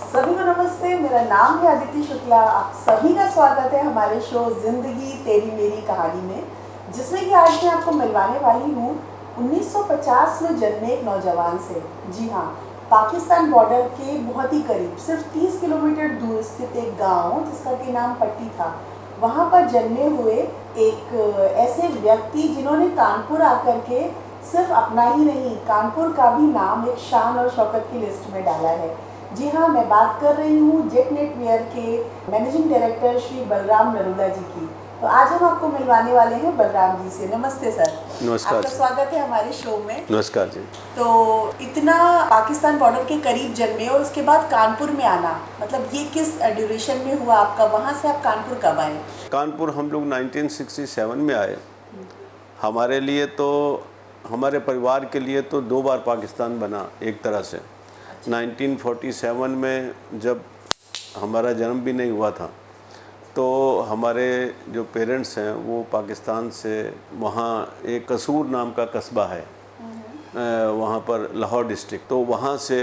सभी को नमस्ते। मेरा नाम है अदिति शुक्ला। आप सभी का स्वागत है हमारे शो जिंदगी तेरी मेरी कहानी में, जिसमें कि आज मैं आपको मिलवाने वाली हूँ 1950 में जन्मे एक नौजवान से। जी हाँ, पाकिस्तान बॉर्डर के बहुत ही करीब, सिर्फ 30 किलोमीटर दूर स्थित एक गांव जिसका कि नाम पट्टी था, वहाँ पर जन्मे हुए एक ऐसे व्यक्ति जिन्होंने कानपुर आकर के सिर्फ अपना ही नहीं, कानपुर का भी नाम एक शान और शौकत की लिस्ट में डाला है। जी हाँ, मैं बात कर रही हूँ जेट नेटवेयर के मैनेजिंग डायरेक्टर श्री बलराम नरूला जी की। तो आज हम आपको मिलवाने वाले हैं बलराम जी से। नमस्ते सर। नमस्कार। आपका स्वागत है हमारे शो में। नमस्कार जी। तो इतना पाकिस्तान बॉर्डर के करीब जन्मे और उसके बाद कानपुर में आना, मतलब ये किस ड्यूरेशन में हुआ आपका? वहाँ से आप कानपुर कब आए? कानपुर हम लोग 1967 में आए। हमारे लिए तो, हमारे परिवार के लिए तो 2 बार पाकिस्तान बना एक तरह से। 1947 में जब हमारा जन्म भी नहीं हुआ था, तो हमारे जो पेरेंट्स हैं वो पाकिस्तान से, वहाँ एक कसूर नाम का कस्बा है, वहाँ पर लाहौर डिस्ट्रिक्ट, तो वहाँ से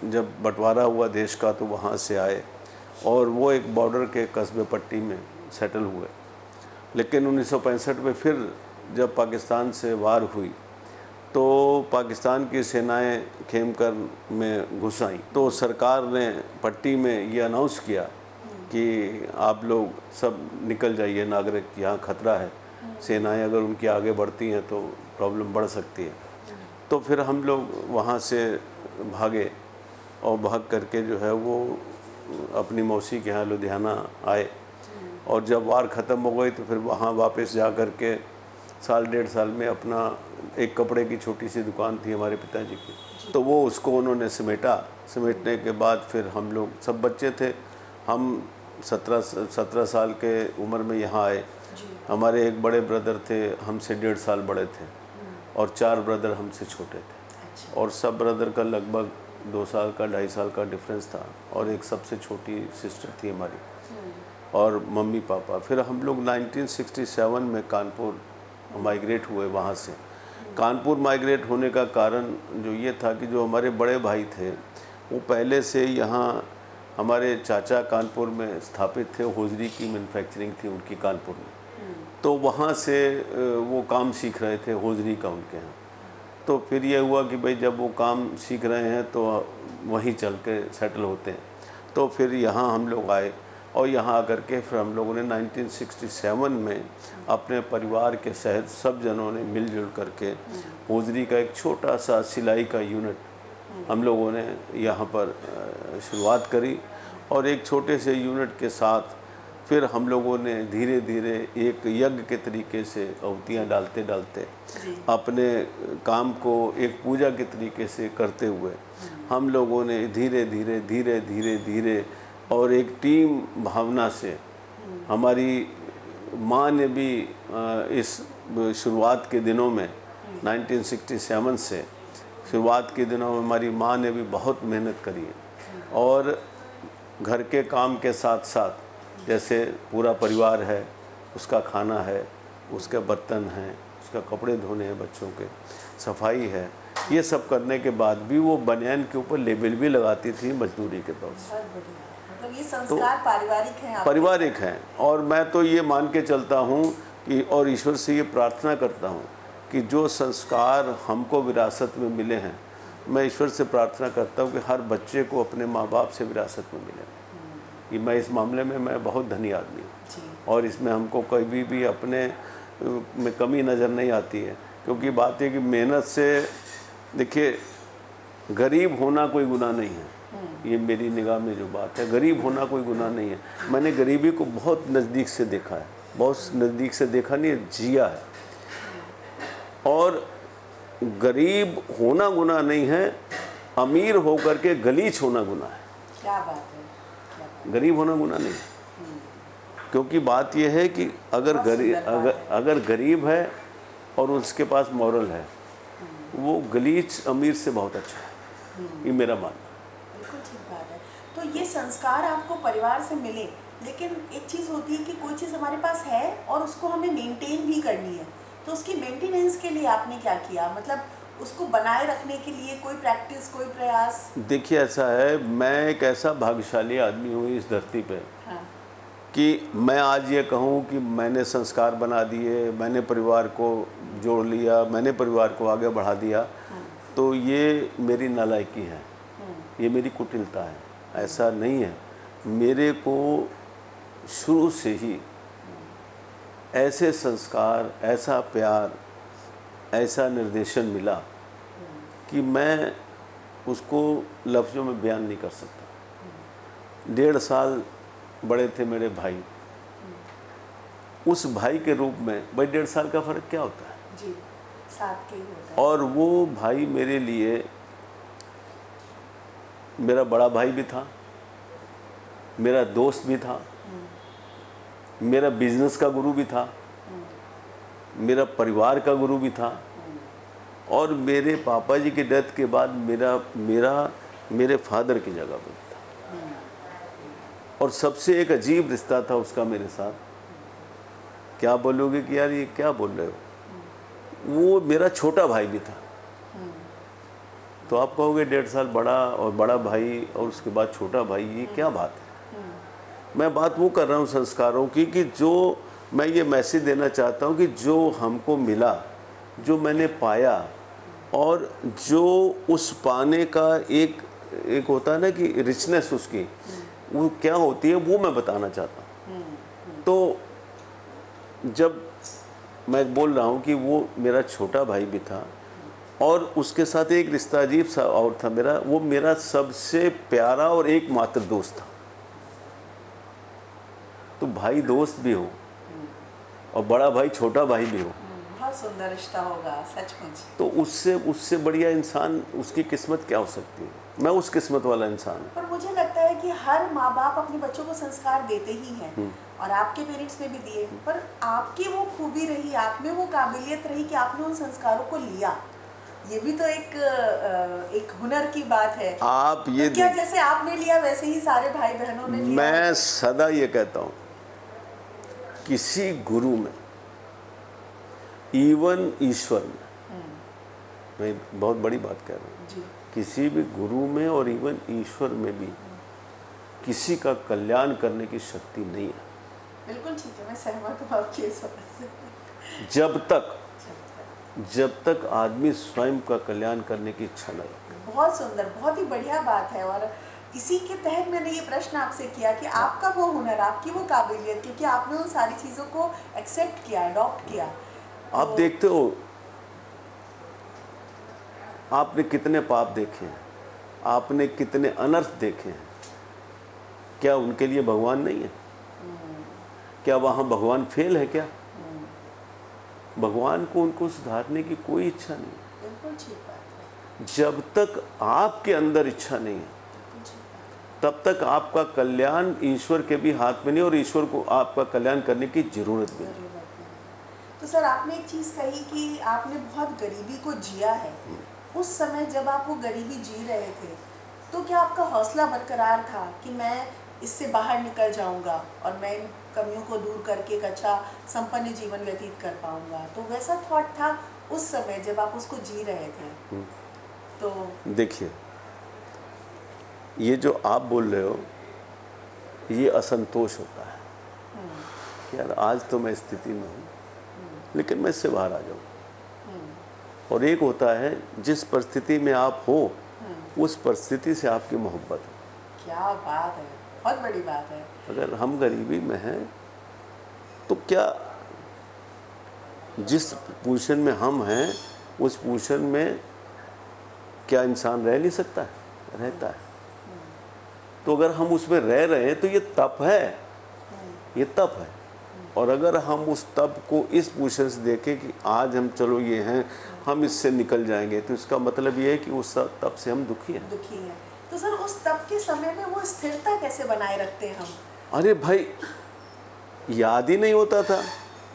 जब बंटवारा हुआ देश का तो वहाँ से आए और वो एक बॉर्डर के कस्बे पट्टी में सेटल हुए। लेकिन 1965 में फिर जब पाकिस्तान से वार हुई तो पाकिस्तान की सेनाएं खेमकर में घुस आईं, तो सरकार ने पट्टी में ये अनाउंस किया कि आप लोग सब निकल जाइए, नागरिक यहाँ खतरा है, सेनाएं अगर उनकी आगे बढ़ती हैं तो प्रॉब्लम बढ़ सकती है। तो फिर हम लोग वहाँ से भागे और भाग करके जो है वो अपनी मौसी के यहाँ लुधियाना आए, और जब वार ख़त्म हो गई तो फिर वहाँ वापस जा कर के साल 1.5 साल में अपना एक कपड़े की छोटी सी दुकान थी हमारे पिताजी की, तो वो उसको उन्होंने समेटने के बाद फिर हम लोग सब बच्चे थे, हम 17 साल के उम्र में यहाँ आए। हमारे एक बड़े ब्रदर थे, हमसे 1.5 साल बड़े थे, और 4 ब्रदर हमसे छोटे थे, और सब ब्रदर का लगभग 2 साल का 2.5 साल का डिफरेंस था, और एक सबसे छोटी सिस्टर थी हमारी, और मम्मी पापा। फिर हम लोग 1967 में कानपुर माइग्रेट हुए। वहाँ से कानपुर माइग्रेट होने का कारण जो ये था कि जो हमारे बड़े भाई थे वो पहले से यहाँ, हमारे चाचा कानपुर में स्थापित थे, होजरी की मैन्युफैक्चरिंग थी उनकी कानपुर में, तो वहाँ से वो काम सीख रहे थे होजरी का उनके यहाँ। तो फिर ये हुआ कि भाई जब वो काम सीख रहे हैं तो वहीं चल के सेटल होते हैं, तो फिर यहाँ हम लोग आए, और यहाँ आकर के फिर हम लोगों ने 1967 में अपने परिवार के सहित सब जनों ने मिलजुल करके होजरी का एक छोटा सा सिलाई का यूनिट हम लोगों ने यहाँ पर शुरुआत करी, और एक छोटे से यूनिट के साथ फिर हम लोगों ने धीरे धीरे एक यज्ञ के तरीके से आहुतियाँ डालते डालते अपने काम को एक पूजा के तरीके से करते हुए हम लोगों ने धीरे धीरे धीरे धीरे धीरे और एक टीम भावना से, हमारी माँ ने भी इस शुरुआत के दिनों में 1967 से शुरुआत के दिनों में हमारी माँ ने भी बहुत मेहनत करी है, और घर के काम के साथ साथ जैसे पूरा परिवार है, उसका खाना है, उसके बर्तन हैं, उसका कपड़े धोने हैं, बच्चों के सफाई है, ये सब करने के बाद भी वो बनियान के ऊपर लेबल भी लगाती थी मजदूरी के तौर से। मतलब ये संस्कार तो पारिवारिक हैं, पारिवारिक हैं। और मैं तो ये मान के चलता हूँ कि, और ईश्वर से ये प्रार्थना करता हूँ कि जो संस्कार हमको विरासत में मिले हैं, मैं ईश्वर से प्रार्थना करता हूँ कि हर बच्चे को अपने माँ बाप से विरासत में मिले। कि मैं इस मामले में मैं बहुत धनी आदमी हूँ, और इसमें हमको कभी भी अपने में कमी नज़र नहीं आती है, क्योंकि बात है कि मेहनत से, देखिए गरीब होना कोई गुनाह नहीं है, ये मेरी निगाह में जो बात है, गरीब होना कोई गुनाह नहीं है। मैंने गरीबी को बहुत नज़दीक से देखा है, बहुत नज़दीक से देखा नहीं, जिया है। और गरीब होना गुनाह नहीं है, अमीर होकर के गलीच होना गुनाह है। क्या बात है, गरीब होना गुनाह नहीं है, क्योंकि बात यह है कि अगर गरीब है और उसके पास मॉरल है, वो गलीच अमीर से बहुत अच्छा है, ये मेरा मानना। बिल्कुल ठीक बात है। तो ये संस्कार आपको परिवार से मिले, लेकिन एक चीज़ होती है कि कोई चीज़ हमारे पास है और उसको हमें मेंटेन भी करनी है, तो उसकी मेंटेनेंस के लिए आपने क्या किया? मतलब उसको बनाए रखने के लिए कोई प्रैक्टिस, कोई प्रयास? देखिए ऐसा है, मैं एक ऐसा भाग्यशाली आदमी हूँ इस धरती पे हाँ। कि मैं आज ये कहूँ कि मैंने संस्कार बना दिए, मैंने परिवार को जोड़ लिया, मैंने परिवार को आगे बढ़ा दिया, तो ये मेरी नालायकी है, ये मेरी कुटिलता है। ऐसा नहीं है। मेरे को शुरू से ही ऐसे संस्कार, ऐसा प्यार, ऐसा निर्देशन मिला कि मैं उसको लफ्ज़ों में बयान नहीं कर सकता। 1.5 साल बड़े थे मेरे भाई, उस भाई के रूप में भाई 1.5 साल का फ़र्क क्या होता है जी, साथ के ही होता है। और वो भाई मेरे लिए मेरा बड़ा भाई भी था, मेरा दोस्त भी था, मेरा बिजनेस का गुरु भी था, मेरा परिवार का गुरु भी था और मेरे पापा जी की डेथ के बाद मेरे फादर की जगह पे भी था। और सबसे एक अजीब रिश्ता था उसका मेरे साथ। क्या बोलोगे कि यार ये क्या बोल रहे हो, वो मेरा छोटा भाई भी था। तो आप कहोगे 1.5 साल बड़ा और बड़ा भाई और उसके बाद छोटा भाई, ये क्या बात है? मैं बात वो कर रहा हूँ संस्कारों की कि जो मैं ये मैसेज देना चाहता हूँ कि जो हमको मिला, जो मैंने पाया और जो उस पाने का एक होता है ना कि रिचनेस उसकी वो क्या होती है, वो मैं बताना चाहता हूँ। तो जब मैं बोल रहा हूँ कि वो मेरा छोटा भाई भी था और उसके साथ एक रिश्ता अजीब सा और था मेरा, वो मेरा सबसे प्यारा और एकमात्र दोस्त था। तो भाई दोस्त भी हो और बड़ा भाई छोटा भाई भी हो, बहुत सुंदर रिश्ता होगा सचमुच। तो उससे बढ़िया इंसान, उसकी किस्मत क्या हो सकती है? मैं उस किस्मत वाला इंसान हूँ। पर मुझे लगता है कि हर माँ बाप अपने बच्चों को संस्कार देते ही हैं और आपके पेरेंट्स ने भी दिए, पर आपकी वो खूबी रही, आप में वो काबिलियत रही कि आपने उन संस्कारों को लिया। ये भी तो एक हुनर की बात है। आप ये तो क्या जैसे आपने लिया वैसे ही सारे भाई बहनों ने लिया? मैं सदा ये कहता हूँ, किसी गुरु में, इवन ईश्वर में, मैं बहुत बड़ी बात कह रहा हूँ, जी। किसी भी गुरु में और इवन ईश्वर में भी किसी का कल्याण करने की शक्ति नहीं है। बिल्कुल ठीक है, मैं सहमत हूँ आपकी इस बात से। जब तक आदमी स्वयं का कल्याण करने की इच्छा न रखे। बहुत सुंदर, बहुत ही बढ़िया बात है। और इसी के तहत मैंने ये प्रश्न आपसे किया कि आपका वो हुनर, आपकी वो काबिलियत, क्योंकि आपने उन सारी चीज़ों को एक्सेप्ट किया, अडॉप्ट किया। आप देखते हो, आपने कितने पाप देखे हैं, आपने कितने अनर्थ देखे हैं, क्या उनके लिए भगवान नहीं है? क्या वहाँ भगवान फेल है क्या? भगवान को उनको सुधारने की कोई इच्छा नहीं है। बिल्कुल ठीक बात है। जब तक आपके अंदर इच्छा नहीं है, तब तक आपका कल्याण ईश्वर के भी हाथ में नहीं और ईश्वर को आपका कल्याण करने की जरूरत भी नहीं। तो सर, आपने एक चीज़ कही कि आपने बहुत गरीबी को जिया है। उस समय जब आप वो गरीबी जी रहे थे, तो क्या आपका हौसला बरकरार था कि मैं इससे बाहर निकल जाऊंगा और मैं इन कमियों को दूर करके एक अच्छा संपन्न जीवन व्यतीत कर पाऊंगा? तो वैसा थॉट था उस समय जब आप उसको जी रहे थे? तो देखिए, ये जो आप बोल रहे हो, ये असंतोष होता है कि यार आज तो मैं स्थिति में हूँ, लेकिन मैं इससे बाहर आ जाऊँ। और एक होता है जिस परिस्थिति में आप हो, उस परिस्थिति से आपकी मोहब्बत हो। क्या बात है, बहुत बड़ी बात है। अगर हम गरीबी में हैं तो क्या, जिस पोजीशन में हम हैं उस पोजीशन में क्या इंसान रह नहीं सकता है? रहता है। तो अगर हम उसमें रह रहे हैं तो ये तप है, ये तप है। और अगर हम उस तप को इस पोजीशन से देखें कि आज हम चलो ये हैं, हम इससे निकल जाएंगे, तो इसका मतलब ये है कि उस तप से हम दुखी हैं। दुखी है। तो सर, उस तप के समय में वो स्थिरता कैसे बनाए रखते हैं हम? अरे भाई, याद ही नहीं होता था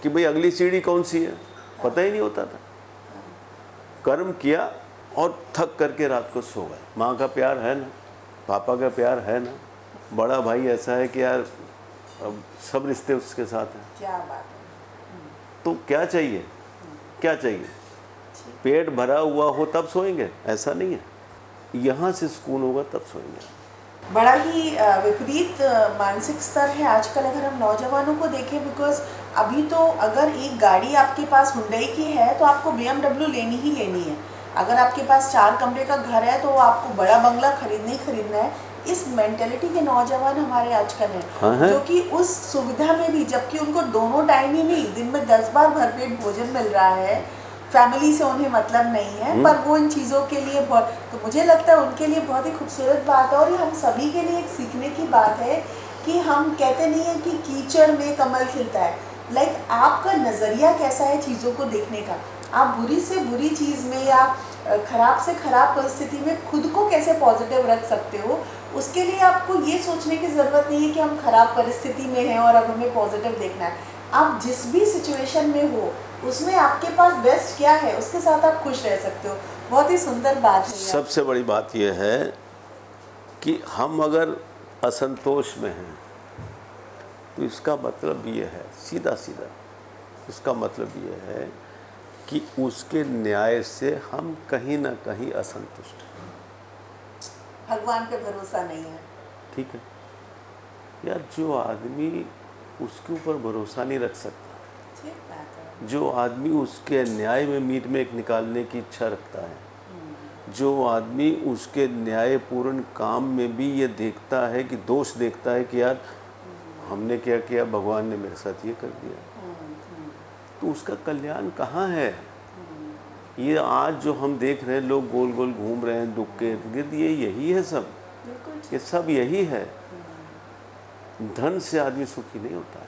कि भाई अगली सीढ़ी कौन सी है, पता ही नहीं होता था। कर्म किया और थक करके रात को सो गए। माँ का प्यार है ना, पापा का प्यार है ना, बड़ा भाई ऐसा है कि यार अब सब रिश्ते उसके साथ हैं। क्या बात है। तो क्या चाहिए, क्या चाहिए? ठीक पेट भरा हुआ हो तब सोएंगे, ऐसा नहीं है। यहाँ से सुकून होगा तब सोएंगे। बड़ा ही विपरीत मानसिक स्तर है आजकल अगर हम नौजवानों को देखें। बिकॉज अभी तो अगर एक गाड़ी आपके पास हुंडई की है तो आपको BMW लेनी ही लेनी है। अगर आपके पास 4 कमरे का घर है तो आपको बड़ा बंगला खरीदना है। इस मेंटेलिटी के नौजवान हमारे आजकल हैं। हाँ, जो कि उस सुविधा में भी, जबकि उनको दोनों टाइम ही नहीं, दिन में 10 बार भरपेट भोजन मिल रहा है, फैमिली से उन्हें मतलब नहीं है, पर वो इन चीज़ों के लिए बहुत, तो मुझे लगता है उनके लिए बहुत ही खूबसूरत बात है। और ये हम सभी के लिए एक सीखने की बात है कि हम कहते नहीं है कि कीचड़ में कमल खिलता है। लाइक आपका नज़रिया कैसा है चीज़ों को देखने का, आप बुरी से बुरी चीज़ में या ख़राब से ख़राब परिस्थिति में खुद को कैसे पॉजिटिव रख सकते हो, उसके लिए आपको ये सोचने की ज़रूरत नहीं है कि हम ख़राब परिस्थिति में हैं और अब हमें पॉजिटिव देखना है। आप जिस भी सिचुएशन में हो उसमें आपके पास बेस्ट क्या है, उसके साथ आप खुश रह सकते हो। बहुत ही सुंदर बात है। सबसे बड़ी बात यह है कि हम अगर असंतोष में हैं तो इसका मतलब ये है, सीधा सीधा उसका मतलब ये है कि उसके न्याय से हम कहीं ना कहीं असंतुष्ट हैं। भगवान पे भरोसा नहीं है। ठीक है यार, जो आदमी उसके ऊपर भरोसा नहीं रख सकता, ठीक बात है। जो आदमी उसके न्याय में मीट में एक निकालने की इच्छा रखता है, जो आदमी उसके न्यायपूर्ण काम में भी ये देखता है कि दोष देखता है कि यार हमने क्या किया, भगवान ने मेरे साथ ये कर दिया, तो उसका कल्याण कहाँ है? ये आज जो हम देख रहे हैं, लोग गोल गोल घूम रहे हैं दुख के इर्द गिर्द, ये यही है सब, ये सब यही है। धन से आदमी सुखी नहीं होता है।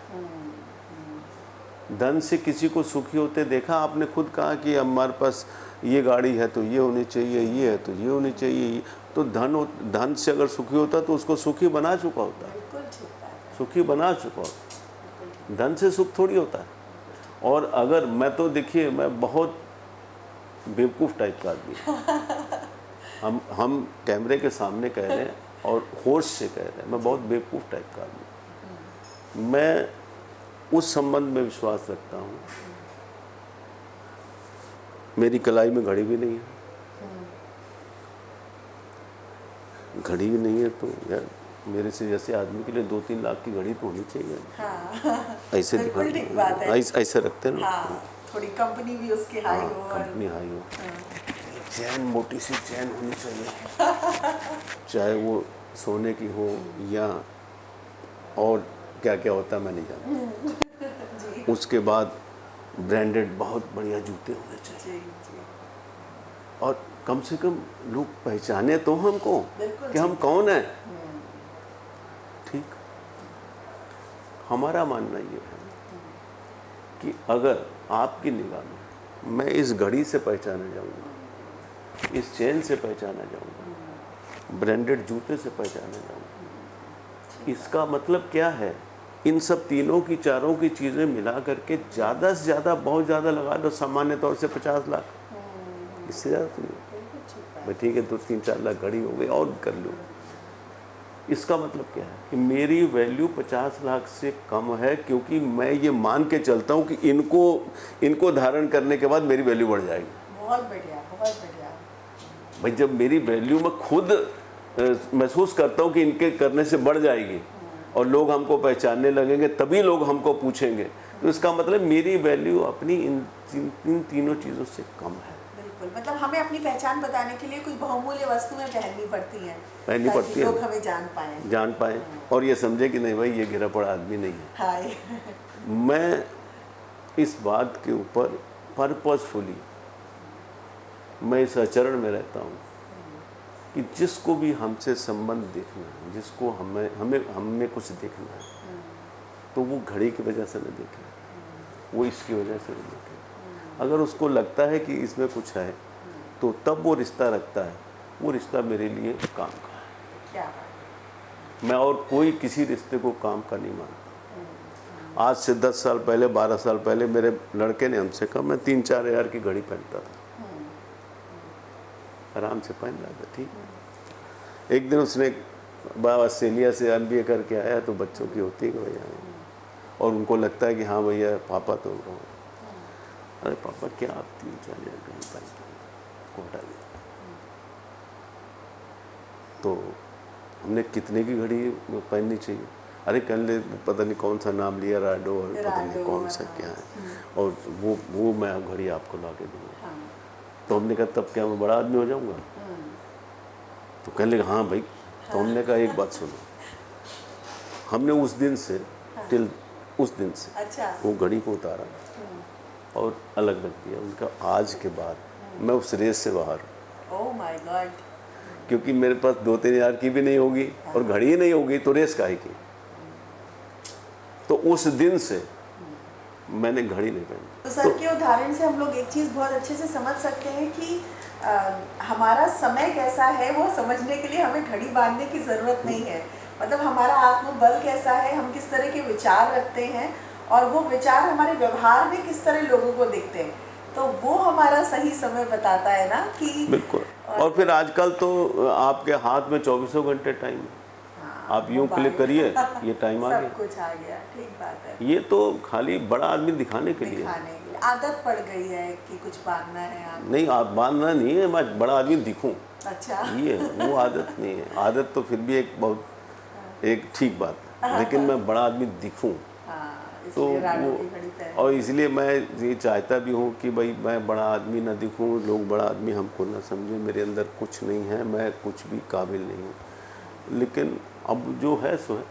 धन से किसी को सुखी होते देखा आपने? खुद कहा कि हमारे पास ये गाड़ी है तो ये होनी चाहिए, ये है तो ये होनी चाहिए। तो धन से अगर सुखी होता तो उसको सुखी बना चुका होता, सुखी बना चुका होता। धन से सुख थोड़ी होता है। और अगर मैं तो देखिए, मैं बहुत बेवकूफ़ टाइप का आदमी, हम कैमरे के सामने कह रहे हैं और होश से कह रहे हैं, मैं बहुत बेवकूफ़ टाइप का आदमी। मैं उस संबंध में विश्वास रखता हूँ, मेरी कलाई में घड़ी भी नहीं है, घड़ी भी नहीं है तो यार मेरे से जैसे आदमी के लिए 2-3 लाख की घड़ी तो होनी चाहिए। हाँ, ऐसे दिखा, ऐसे रखते हैं हाँ, थोड़ी कंपनी भी उसकी हाई हो, कंपनी हाई हो, चैन मोटी सी चैन होनी चाहिए, चाहे वो सोने की हो या और क्या क्या होता है मैं नहीं जानता। उसके बाद ब्रांडेड बहुत बढ़िया जूते होने चाहिए, और कम से कम लोग पहचाने तो हमको कि हम कौन हैं। ठीक, हमारा मानना ये है कि अगर आपकी निगाह में मैं इस घड़ी से पहचाना जाऊंगा, इस चेन से पहचाना जाऊंगा, ब्रांडेड जूते से पहचाना जाऊंगा, इसका मतलब क्या है? इन सब तीनों की, चारों की चीज़ें मिला करके ज़्यादा से ज़्यादा, बहुत ज़्यादा लगा दो, सामान्य तौर से 50 लाख, इससे ज़्यादा तो नहीं। भाई ठीक है, 2-3-4 लाख घड़ी हो गई और भी कर लो। इसका मतलब क्या है कि मेरी वैल्यू 50 लाख से कम है, क्योंकि मैं ये मान के चलता हूँ कि इनको धारण करने के बाद मेरी वैल्यू बढ़ जाएगी। बहुत बढ़िया, बहुत बढ़िया। भाई जब मेरी वैल्यू मैं खुद महसूस करता हूँ कि इनके करने से बढ़ जाएगी और लोग हमको पहचानने लगेंगे, तभी लोग हमको पूछेंगे, तो इसका मतलब मेरी वैल्यू अपनी इन तीनों चीज़ों से कम है। बिल्कुल, मतलब हमें अपनी पहचान बताने के लिए कुछ बहुमूल्य वस्तुएं पहननी पड़ती हैं, ताकि लोग हमें जान पाएं और ये समझे कि नहीं भाई ये गिरा पड़ा आदमी नहीं है। हाँ। मैं इस बात के ऊपर पर्पसफुली मैं इस आचरण में रहता हूँ कि जिसको भी हमसे संबंध देखना है, जिसको हमें कुछ देखना है, तो वो घड़ी की वजह से न देखे, वो इसकी वजह से न देखे। अगर उसको लगता है कि इसमें कुछ है तो तब वो रिश्ता रखता है, वो रिश्ता मेरे लिए काम का है। क्या? मैं और कोई किसी रिश्ते को काम का नहीं मानता। आज से 10 साल पहले, 12 साल पहले मेरे लड़के ने हमसे कहा, मैं 3-4 हज़ार की घड़ी पहनता था, आराम से पहन रहा था, ठीक। एक दिन उसने ऑस्ट्रेलिया से MBA करके आया, तो बच्चों की होती है भैया, और उनको लगता है कि हाँ भैया पापा तो, अरे पापा क्या आप 3-4 हज़ार घड़ी पहनते हैं? आपको हटा दिया। तो हमने कितने की घड़ी पहननी चाहिए? अरे कल ले पता नहीं कौन सा नाम लिया, राडो और पता नहीं कौन सा क्या है, और वो मैं घड़ी आपको ला के दूँगा। हाँ। तो हमने कहा तब क्या मैं बड़ा आदमी हो जाऊँगा? तो कहने लगे हाँ भाई। तो हमने कहा एक बात सुनो, हमने उस दिन से टिल उस दिन से अच्छा। वो घड़ी को उतारा और अलग रख दिया। उनका आज के बाद मैं उस रेस से बाहर हूँ, ओह माय गॉड। क्योंकि मेरे पास 2-3 हज़ार की भी नहीं होगी और घड़ी ही नहीं होगी तो रेस काहे की। तो उस दिन से मैंने घड़ी नहीं पहनी। तो सर के उदाहरण से हम लोग एक चीज़ बहुत अच्छे से समझ सकते हैं कि हमारा समय कैसा है वो समझने के लिए हमें घड़ी बांधने की ज़रूरत नहीं है। मतलब हमारा आत्मबल कैसा है, हम किस तरह के विचार रखते हैं और वो विचार हमारे व्यवहार में किस तरह लोगों को दिखते हैं, तो वो हमारा सही समय बताता है ना कि बिल्कुल। और फिर आजकल तो आपके हाथ में 24 घंटे टाइम है, आप यूँ क्लिक करिए ये टाइम आ गया। सब कुछ आ गया। ठीक बात है। ये तो खाली बड़ा आदमी दिखाने के लिए दिखाने के लिए आदत पड़ गई है कि कुछ बांधना है आप। नहीं, आप बांधना नहीं है, मैं बड़ा आदमी दिखूं, अच्छा। ये वो आदत नहीं है। आदत तो फिर भी एक बहुत एक ठीक बात है, लेकिन मैं बड़ा आदमी दिखूं तो वो, और इसलिए मैं ये चाहता भी हूँ कि भाई मैं बड़ा आदमी ना दिखूं, लोग बड़ा आदमी हमको ना समझें, मेरे अंदर कुछ नहीं है, मैं कुछ भी काबिल नहीं हूँ, लेकिन अब जो है सो है।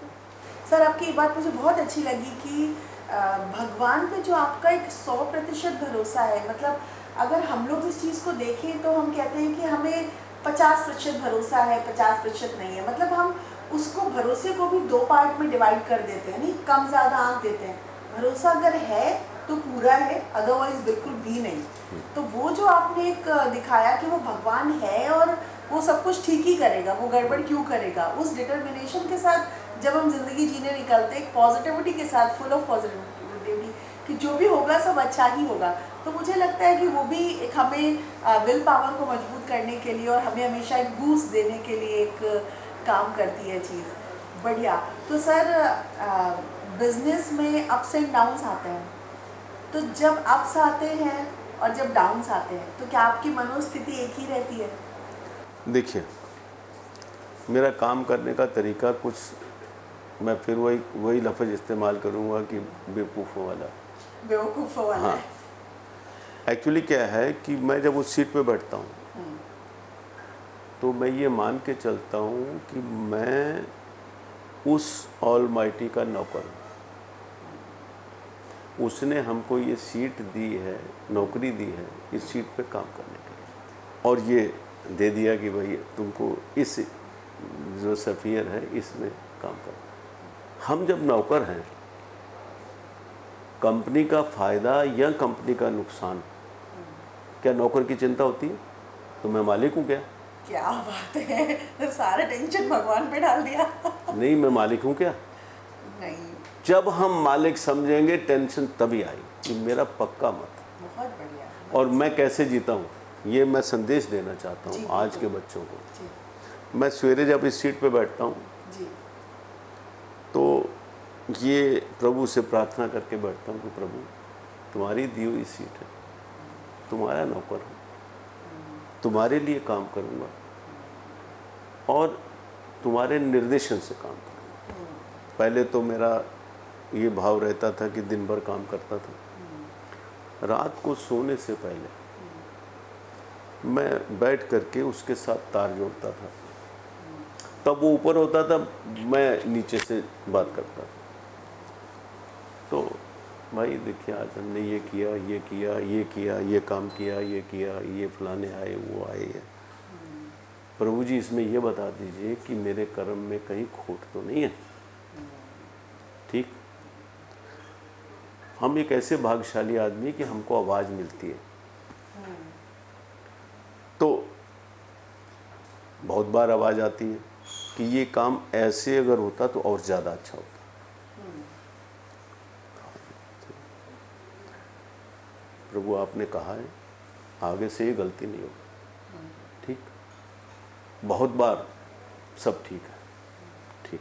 सर आपकी बात मुझे बहुत अच्छी लगी कि भगवान पे जो आपका एक 100% भरोसा है। मतलब अगर हम लोग इस चीज़ को देखें तो हम कहते हैं कि हमें 50% भरोसा है, 50% नहीं है। मतलब हम उसको भरोसे को भी 2 पार्ट में डिवाइड कर देते हैं, नहीं कम ज़्यादा आंक देते हैं। भरोसा अगर है तो पूरा है, अदरवाइज बिल्कुल भी नहीं। तो वो जो आपने एक दिखाया कि वो भगवान है और वो सब कुछ ठीक ही करेगा, वो गड़बड़ क्यों करेगा, उस डिटर्मिनेशन के साथ जब हम जिंदगी जीने निकलते हैं, पॉजिटिविटी के साथ, फुल ऑफ पॉजिटिविटी कि जो भी होगा सब अच्छा ही होगा, तो मुझे लगता है कि वो भी एक हमें विल पावर को मजबूत करने के लिए और हमें हमेशा एक बूस्ट देने के लिए एक काम करती है चीज़। बढ़िया। तो सर बिजनेस में अप्स एंड डाउन्स आते हैं, तो जब अप्स आते हैं और जब डाउन्स आते हैं तो क्या आपकी मनोस्थिति एक ही रहती है? देखिए, मेरा काम करने का तरीका कुछ, मैं फिर वही लफ्ज़ इस्तेमाल करूँगा कि बेवकूफ़ों वाला। बेवकूफ़ों वाला। हाँ, एक्चुअली क्या है कि मैं जब उस सीट पे बैठता हूँ तो मैं ये मान के चलता हूँ कि मैं उस ऑलमाइटी का नौकर हूँ। उसने हमको ये सीट दी है, नौकरी दी है इस सीट पे काम करने के लिए, और ये दे दिया कि भाई तुमको इस जो सफ़ियर है इसमें काम करना। हम जब नौकर हैं, कंपनी का फ़ायदा या कंपनी का नुकसान, क्या नौकर की चिंता होती है? तो मैं मालिक हूँ क्या? क्या बात है, सारा टेंशन भगवान पे डाल दिया। नहीं, मैं मालिक हूँ क्या? नहीं। जब हम मालिक समझेंगे टेंशन तभी आएगी, ये मेरा पक्का मत है। बहुत बढ़िया। और मैं कैसे जीता हूँ ये मैं संदेश देना चाहता हूँ आज के बच्चों को। मैं सवेरे जब इस सीट पे बैठता हूँ तो ये प्रभु से प्रार्थना करके बैठता हूँ कि प्रभु तुम्हारी दी हुई सीट है, तुम्हारा नौकर हूँ, तुम्हारे लिए काम करूँगा और तुम्हारे निर्देशन से काम करूँगा। पहले तो मेरा ये भाव रहता था कि दिन भर काम करता था, रात को सोने से पहले मैं बैठ करके उसके साथ तार जोड़ता था, तब वो ऊपर होता था, मैं नीचे से बात करता था। तो भाई देखिए आज हमने ये किया, ये किया, ये किया, ये काम किया, ये किया, ये फलाने आए, वो आए। प्रभु जी इसमें ये बता दीजिए कि मेरे कर्म में कहीं खोट तो नहीं है। ठीक, हम एक ऐसे भाग्यशाली आदमी कि हमको आवाज़ मिलती है। तो बहुत बार आवाज़ आती है कि ये काम ऐसे अगर होता तो और ज़्यादा अच्छा होता। प्रभु आपने कहा है आगे से ये गलती नहीं होगी। ठीक, बहुत बार सब ठीक है। ठीक,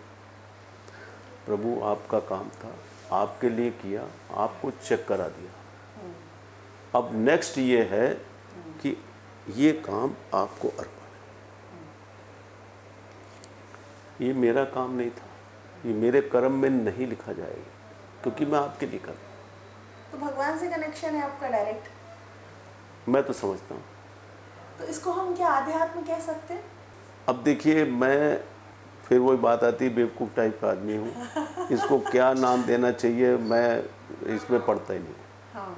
प्रभु आपका काम था, आपके लिए किया, आपको चेक करा दिया। अब नेक्स्ट ये है कि ये काम आपको अर्पण है। ये मेरा काम नहीं था, ये मेरे कर्म में नहीं लिखा जाएगा, क्योंकि मैं आपके लिए कर रहा हूँ। तो भगवान से कनेक्शन है आपका डायरेक्ट? मैं तो समझता हूँ। तो इसको हम क्या आध्यात्म कह सकते हैं? अब देखिए, मैं फिर वही बात आती है, बेवकूफ़ टाइप का आदमी हूँ, इसको क्या नाम देना चाहिए मैं इसमें पढ़ता ही नहीं। हाँ।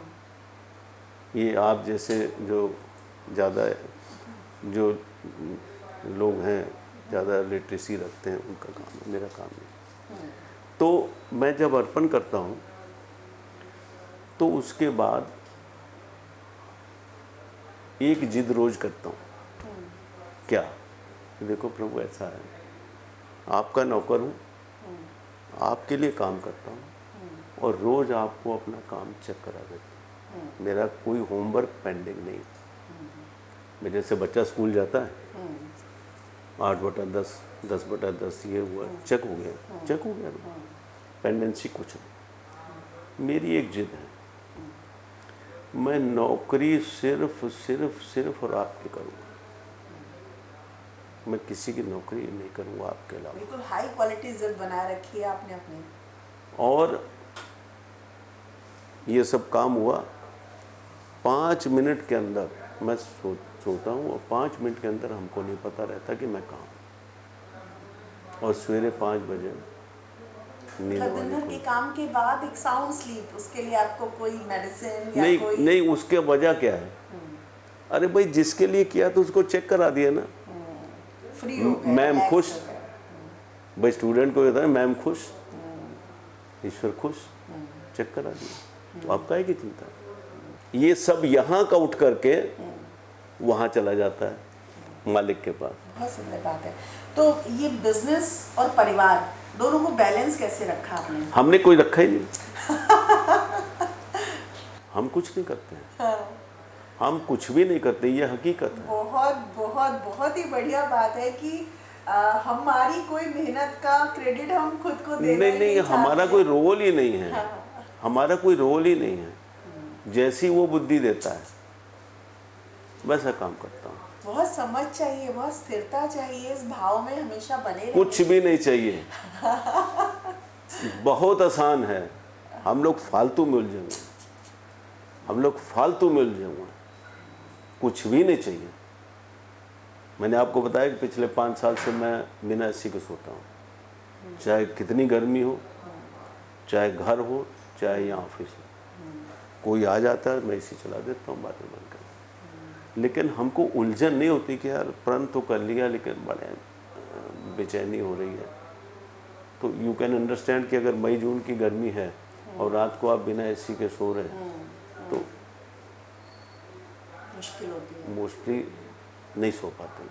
ये आप जैसे जो ज़्यादा जो लोग हैं, ज़्यादा लिटरेसी रखते हैं, उनका काम है, मेरा काम नहीं। तो मैं जब अर्पण करता हूँ तो उसके बाद एक जिद रोज़ करता हूँ। क्या? देखो प्रभु, ऐसा है, आपका नौकर हूँ, आपके लिए काम करता हूँ और रोज़ आपको अपना काम चेक करा देता हूँ। मेरा कोई होमवर्क पेंडिंग नहीं। मेरे से बच्चा स्कूल जाता है, 8/10, 10/10 ये हुआ, चेक हो गया, चेक हो गया, पेंडेंसी कुछ नहीं। मेरी एक जिद है, मैं नौकरी सिर्फ सिर्फ सिर्फ और आपकी करूँगा। मैं किसी की नौकरी नहीं करूँगा आपके अलावा। बिल्कुल हाई क्वालिटी जिद बनाए रखी है आपने अपनी। और ये सब काम हुआ 5 मिनट के अंदर, मैं सोता हूँ और 5 मिनट के अंदर हमको नहीं पता रहता कि मैं कहाँ हूँ। और सवेरे 5 बजे नींद दिन वाली भर के काम के बाद एक साउंड स्लीप, उसके लिए आपको कोई मेडिसिन या नहीं कोई? नहीं, उसके वजह क्या है? अरे भाई, जिसके लिए किया तो उसको चेक करा दिया ना। फ्री हो गए, मैम relax खुश, हो गए। भाई स्टूडेंट को कहता है मैम खुश, ईश्वर खुश, चेक करा दिया, तो आप काहे की चिंता है? ये सब यहाँ का उठ करके वहाँ चला जाता है मालिक के पास। बहुत सुंदर बात है। तो ये बिजनेस और परिवार दोनों को बैलेंस कैसे रखा आपने? हमने कोई रखा ही नहीं। हम कुछ नहीं करते हैं। हाँ। हम कुछ भी नहीं करते, ये हकीकत है। बहुत बहुत बहुत ही बढ़िया बात है कि हमारी कोई मेहनत का क्रेडिट हम खुद को देना नहीं ही नहीं, हमारा चाहते। कोई रोल ही नहीं है। हाँ। हमारा कोई रोल ही नहीं है। जैसी वो बुद्धि देता है वैसा काम करता हूँ। बहुत समझ चाहिए, बहुत स्थिरता चाहिए, इस भाव में हमेशा बने रहना। कुछ भी नहीं चाहिए, बहुत आसान है। हम लोग फालतू में उलझेंगे, हम लोग फालतू में उलझेंगे, कुछ भी नहीं चाहिए। मैंने आपको बताया कि पिछले 5 साल से मैं बिना एसी के सोता हूँ, चाहे कितनी गर्मी हो, चाहे घर हो, चाहे यहाँ ऑफिस हो। कोई आ जाता है, मैं एसी चला देता हूँ, बातें बंद कर। लेकिन हमको उलझन नहीं होती कि यार प्रण तो कर लिया लेकिन बड़े बेचैनी हो रही है। तो यू कैन अंडरस्टैंड कि अगर मई जून की गर्मी है और रात को आप बिना एसी के सो रहे हैं तो मुश्किल होती है। मोस्टली नहीं सो पाते।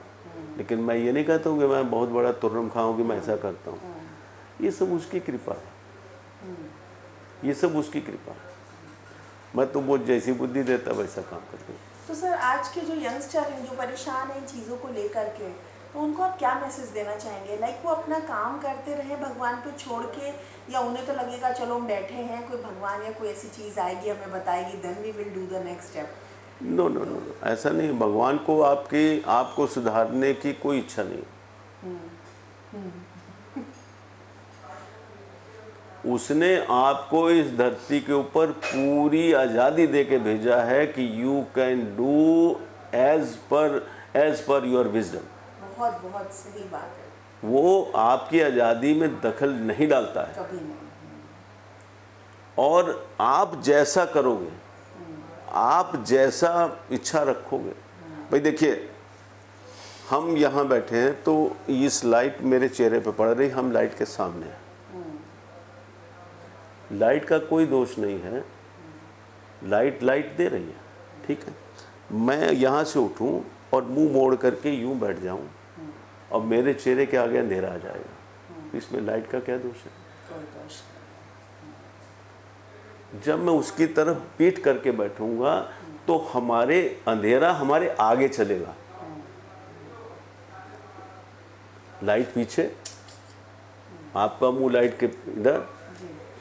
लेकिन मैं ये नहीं कहता हूँ कि मैं बहुत बड़ा तुर्रम खाऊँ कि मैं ऐसा करता हूँ। ये सब उसकी कृपा है, ये सब उसकी कृपा है। मैं तो वो जैसी बुद्धि देता वैसा काम करता हूँ। तो सर, आज के जो यंगस्टर हैं जो परेशान हैं इन चीज़ों को लेकर के, तो उनको आप क्या मैसेज देना चाहेंगे? लाइक वो अपना काम करते रहे भगवान पे छोड़ के, या उन्हें तो लगेगा चलो हम बैठे हैं, कोई भगवान या कोई ऐसी चीज़ आएगी हमें बताएगी, then we will do the next step? No no no, ऐसा नहीं। भगवान को आपको सुधारने की कोई इच्छा नहीं। उसने आपको इस धरती के ऊपर पूरी आज़ादी दे के भेजा है कि you can do as per your wisdom. बहुत बहुत सही बात है। वो आपकी आज़ादी में दखल नहीं डालता है। कभी नहीं। और आप जैसा करोगे, आप जैसा इच्छा रखोगे। भाई देखिए, हम यहाँ बैठे हैं तो इस लाइट मेरे चेहरे पे पड़ रही, हम लाइट के सामने हैं। लाइट का कोई दोष नहीं है, लाइट दे रही है, ठीक है। मैं यहाँ से उठूँ और मुंह मोड़ करके यूँ बैठ जाऊँ और मेरे चेहरे के आगे अंधेरा आ जाएगा, इसमें लाइट का क्या दोष है? कोई दोष नहीं। जब मैं उसकी तरफ पीठ करके बैठूंगा तो हमारे अंधेरा हमारे आगे चलेगा, लाइट पीछे, आपका मुंह लाइट के इधर,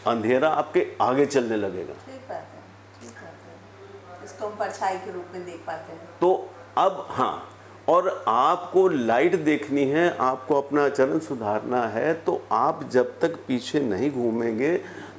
अंधेरा आपके आगे चलने लगेगा। ठीक बात है, ठीक बात है। इसको हम परछाई के रूप में देख पाते हैं। तो अब हाँ, और आपको लाइट देखनी है, आपको अपना आचरण सुधारना है, तो आप जब तक पीछे नहीं घूमेंगे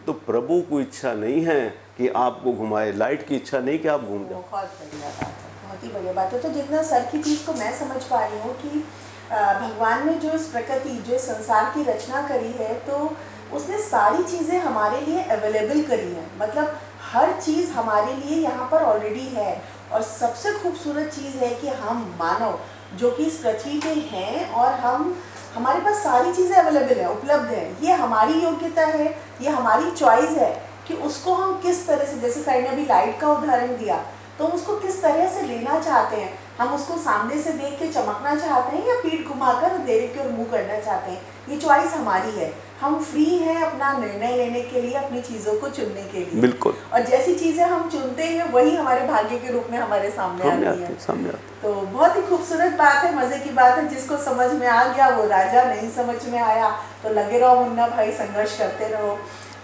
तो प्रभु को इच्छा नहीं है कि आपको घुमाए, लाइट की इच्छा नहीं कि आप घूम जाओ। बहुत बढ़िया बात है, बहुत ही बढ़िया बात है। तो जितना सर की चीज़ को मैं समझ पा रही हूँ कि भगवान ने जो इस प्रकृति, जो इस संसार की रचना करी है, तो उसने सारी चीज़ें हमारे लिए अवेलेबल करी हैं। मतलब हर चीज़ हमारे लिए यहाँ पर ऑलरेडी है। और सबसे खूबसूरत चीज़ है कि हम मानव जो कि इस पृथ्वी पे हैं, और हमारे पास सारी चीज़ें अवेलेबल हैं, उपलब्ध हैं। ये हमारी योग्यता है, ये हमारी चॉइस है कि उसको हम किस तरह से, जैसे साइड ने अभी लाइट का उदाहरण दिया, तो हम उसको किस तरह से लेना चाहते हैं। हम उसको सामने से देख के चमकना चाहते हैं या पीठ घुमाकर अंधेरे की ओर मुँह करना चाहते हैं, ये चॉइस हमारी है। हम फ्री हैं अपना निर्णय लेने के लिए, अपनी चीज़ों को चुनने के लिए। बिल्कुल। और जैसी चीज़ें हम चुनते हैं वही हमारे भाग्य के रूप में हमारे सामने आती है। सामने आती। तो बहुत ही खूबसूरत बात है, मज़े की बात है। जिसको समझ में आ गया वो राजा, नहीं समझ में आया तो लगे रहो मुन्ना भाई, संघर्ष करते रहो।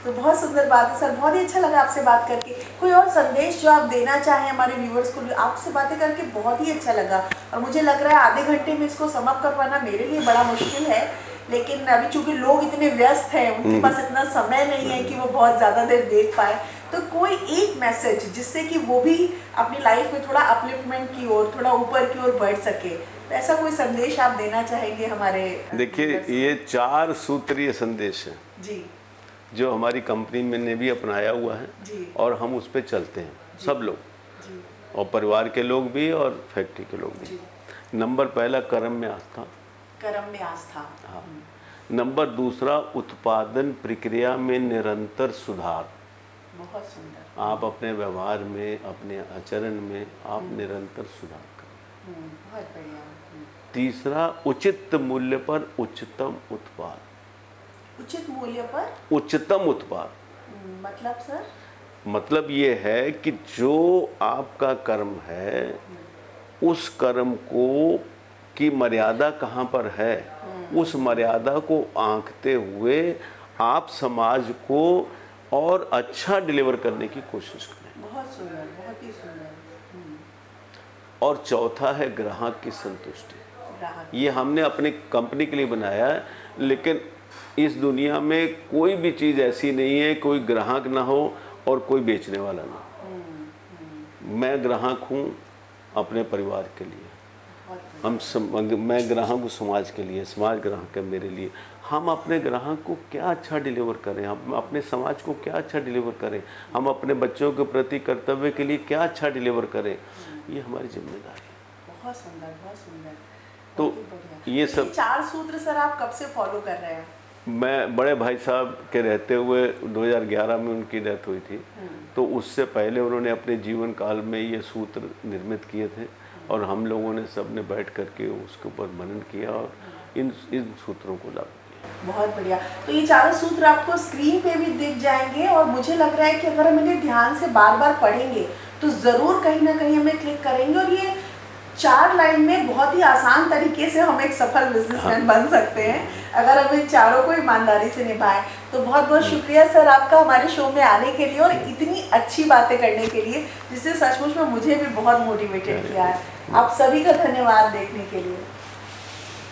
तो बहुत सुंदर बात है सर, बहुत ही अच्छा लगा आपसे बात करके। कोई और संदेश जो आप देना चाहें हमारे व्यूवर्स को? आपसे बातें करके बहुत ही अच्छा लगा, और मुझे लग रहा है आधे घंटे में इसको समाप्त कर पाना मेरे लिए बड़ा मुश्किल है। लेकिन अभी चूंकि लोग इतने व्यस्त हैं, उनके पास इतना समय नहीं है कि वो बहुत ज़्यादा देर देख पाए, तो कोई एक मैसेज जिससे कि वो भी अपनी लाइफ में थोड़ा अपलिफ्टमेंट की ओर, थोड़ा ऊपर की ओर बढ़ सके, तो ऐसा कोई संदेश आप देना चाहेंगे हमारे? देखिए, ये 4 सूत्रीय संदेश है जी, जो हमारी कंपनी में ने भी अपनाया हुआ है जी, और हम उस पर चलते हैं, सब लोग, जी, और परिवार के लोग भी और फैक्ट्री के लोग भी। जी। नंबर पहला, कर्म में आस्था। कर्म में आस्था। हाँ। नंबर दूसरा, उत्पादन प्रक्रिया में निरंतर सुधार। बहुत सुंदर। आप अपने व्यवहार में, अपने आचरण में आप निरंतर सुधार करें। बहुत बढ़िया। तीसरा, उचित मूल्य पर उच्चतम उत्पाद। उचित मूल्य पर उच्चतम उत्पाद मतलब सर? मतलब ये है कि जो आपका कर्म है, उस कर्म को की मर्यादा कहाँ पर है, उस मर्यादा को आंकते हुए आप समाज को और अच्छा डिलीवर करने की कोशिश करें। बहुत सुंदर, बहुत ही सुंदर। और चौथा है ग्राहक की संतुष्टि। ग्राहक। ये हमने अपनी कंपनी के लिए बनाया है, लेकिन इस दुनिया में कोई भी चीज़ ऐसी नहीं है कोई ग्राहक ना हो और कोई बेचने वाला ना हो। मैं ग्राहक हूँ अपने परिवार के लिए, मैं ग्राहक हूँ समाज के लिए, समाज ग्राहक है मेरे लिए। हम अपने ग्राहक को क्या अच्छा डिलीवर करें, हम अपने समाज को क्या अच्छा डिलीवर करें, हम अपने बच्चों के प्रति कर्तव्य के लिए क्या अच्छा डिलीवर करें, ये हमारी जिम्मेदारी है। बहुत सुंदर, बहुत सुंदर। तो ये सब 4 सूत्र सर आप कब से फॉलो कर रहे हैं? मैं बड़े भाई साहब के रहते हुए 2011 में उनकी डेथ हुई थी, तो उससे पहले उन्होंने अपने जीवन काल में ये सूत्र निर्मित किए थे, और हम लोगों ने सब ने बैठ करके उसके ऊपर मनन किया और इन सूत्रों को लागू किया। बहुत बढ़िया। तो ये 4 सूत्र आपको स्क्रीन पे भी दिख जाएंगे, और मुझे लग रहा है कि अगर हम इन्हें ध्यान से बार बार पढ़ेंगे तो ज़रूर कहीं ना कहीं हमें क्लिक करेंगे, और ये 4 लाइन में बहुत ही आसान तरीके से हम एक सफल बिजनेसमैन बन सकते हैं अगर हम इन चारों को ईमानदारी से निभाएं। तो बहुत बहुत शुक्रिया सर आपका हमारे शो में आने के लिए और इतनी अच्छी बातें करने के लिए, जिससे सचमुच में मुझे भी बहुत मोटिवेटेड किया है। आप सभी का धन्यवाद देखने के लिए।